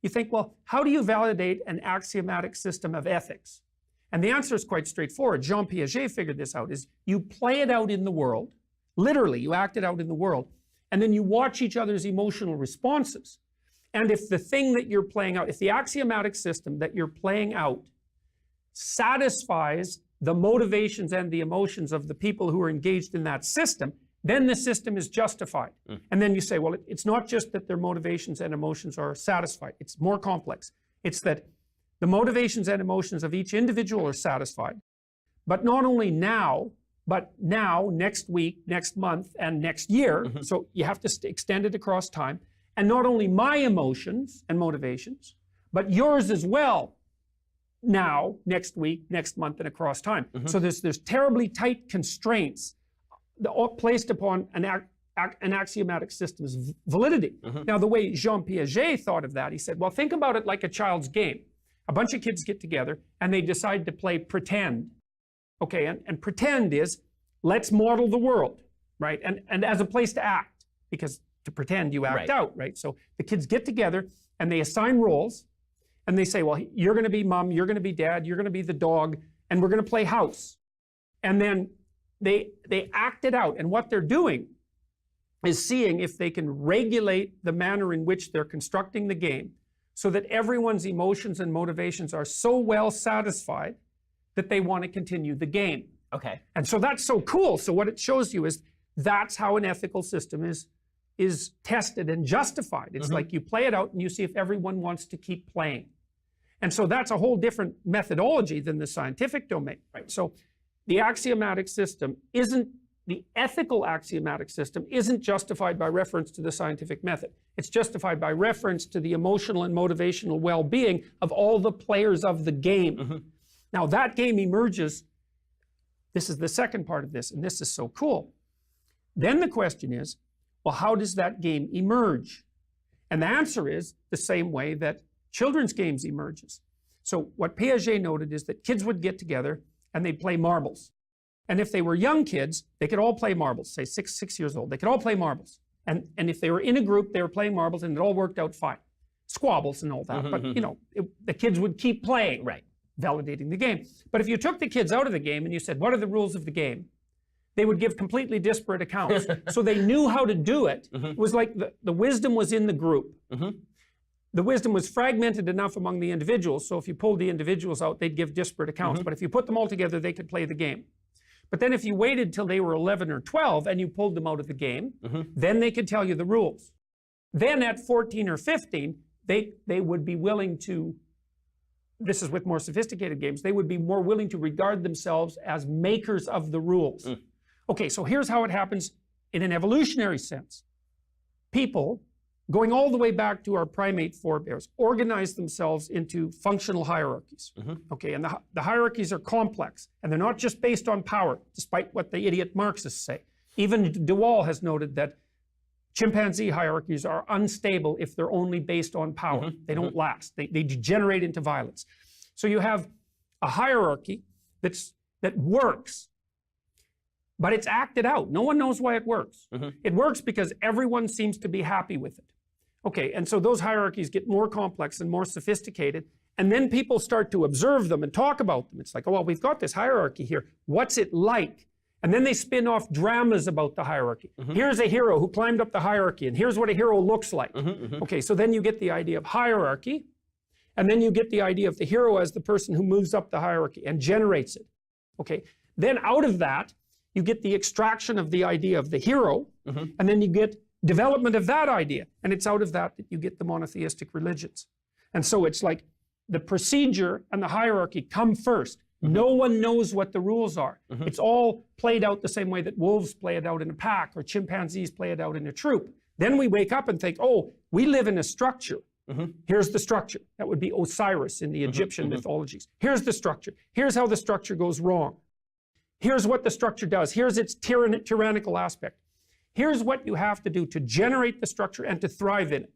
you think, well, how do you validate an axiomatic system of ethics? And the answer is quite straightforward. Jean Piaget figured this out, is you play it out in the world, literally, you act it out in the world, and then you watch each other's emotional responses. And if the thing that you're playing out, if the axiomatic system that you're playing out satisfies the motivations and the emotions of the people who are engaged in that system, then the system is justified. And then you say, well, it's not just that their motivations and emotions are satisfied. It's more complex. It's that the motivations and emotions of each individual are satisfied, but not only now, but now, next week, next month, and next year. So you have to extend it across time. And not only my emotions and motivations, but yours as well, now, next week, next month, and across time. So there's terribly tight constraints placed upon an axiomatic system's validity. Now, the way Jean Piaget thought of that, he said, well, think about it like a child's game. A bunch of kids get together and they decide to play pretend. Okay, and pretend is, let's model the world, right? And as a place to act, because to pretend you act out, right? So the kids get together and they assign roles and they say, well, you're going to be mom, you're going to be dad, you're going to be the dog, and we're going to play house. And then they act it out. And what they're doing is seeing if they can regulate the manner in which they're constructing the game so that everyone's emotions and motivations are so well satisfied that they want to continue the game. Okay. And so that's so cool. So what it shows you is that's how an ethical system is tested and justified. It's like you play it out and you see if everyone wants to keep playing. And so that's a whole different methodology than the scientific domain, right? So the axiomatic system isn't, the ethical axiomatic system isn't justified by reference to the scientific method. It's justified by reference to the emotional and motivational well-being of all the players of the game. Now that game emerges, this is the second part of this, and this is so cool. Then the question is, well, how does that game emerge? And the answer is the same way that children's games emerges. So what Piaget noted is that kids would get together and they'd play marbles. And if they were young kids, they could all play marbles, say six years old. They could all play marbles. And if they were in a group, they were playing marbles and it all worked out fine. Squabbles and all that, but you know, the kids would keep playing, validating the game. But if you took the kids out of the game and you said, what are the rules of the game? They would give completely disparate accounts. So they knew how to do it. It was like the wisdom was in the group. The wisdom was fragmented enough among the individuals, so if you pulled the individuals out, they'd give disparate accounts. But if you put them all together, they could play the game. But then if you waited till they were 11 or 12 and you pulled them out of the game, then they could tell you the rules. Then at 14 or 15, they would be willing to, this is with more sophisticated games, they would be more willing to regard themselves as makers of the rules. Okay, so here's how it happens in an evolutionary sense. People, going all the way back to our primate forebears, organize themselves into functional hierarchies. Okay, and the hierarchies are complex, and they're not just based on power, despite what the idiot Marxists say. Even de Waal has noted that chimpanzee hierarchies are unstable if they're only based on power. They don't last. They degenerate into violence. So you have a hierarchy that works, but it's acted out. No one knows why it works. It works because everyone seems to be happy with it. Okay, and so those hierarchies get more complex and more sophisticated, and then people start to observe them and talk about them. It's like, oh, well, we've got this hierarchy here. What's it like? And then they spin off dramas about the hierarchy. Here's a hero who climbed up the hierarchy, and here's what a hero looks like. Okay, so then you get the idea of hierarchy, and then you get the idea of the hero as the person who moves up the hierarchy and generates it. Okay, then out of that, you get the extraction of the idea of the hero, and then you get development of that idea. And it's out of that that you get the monotheistic religions. And so it's like the procedure and the hierarchy come first. No one knows what the rules are. It's all played out the same way that wolves play it out in a pack or chimpanzees play it out in a troop. Then we wake up and think, oh, we live in a structure. Here's the structure. That would be Osiris in the Egyptian mythologies. Here's the structure. Here's how the structure goes wrong. Here's what the structure does. Here's its tyrannical aspect. Here's what you have to do to generate the structure and to thrive in it.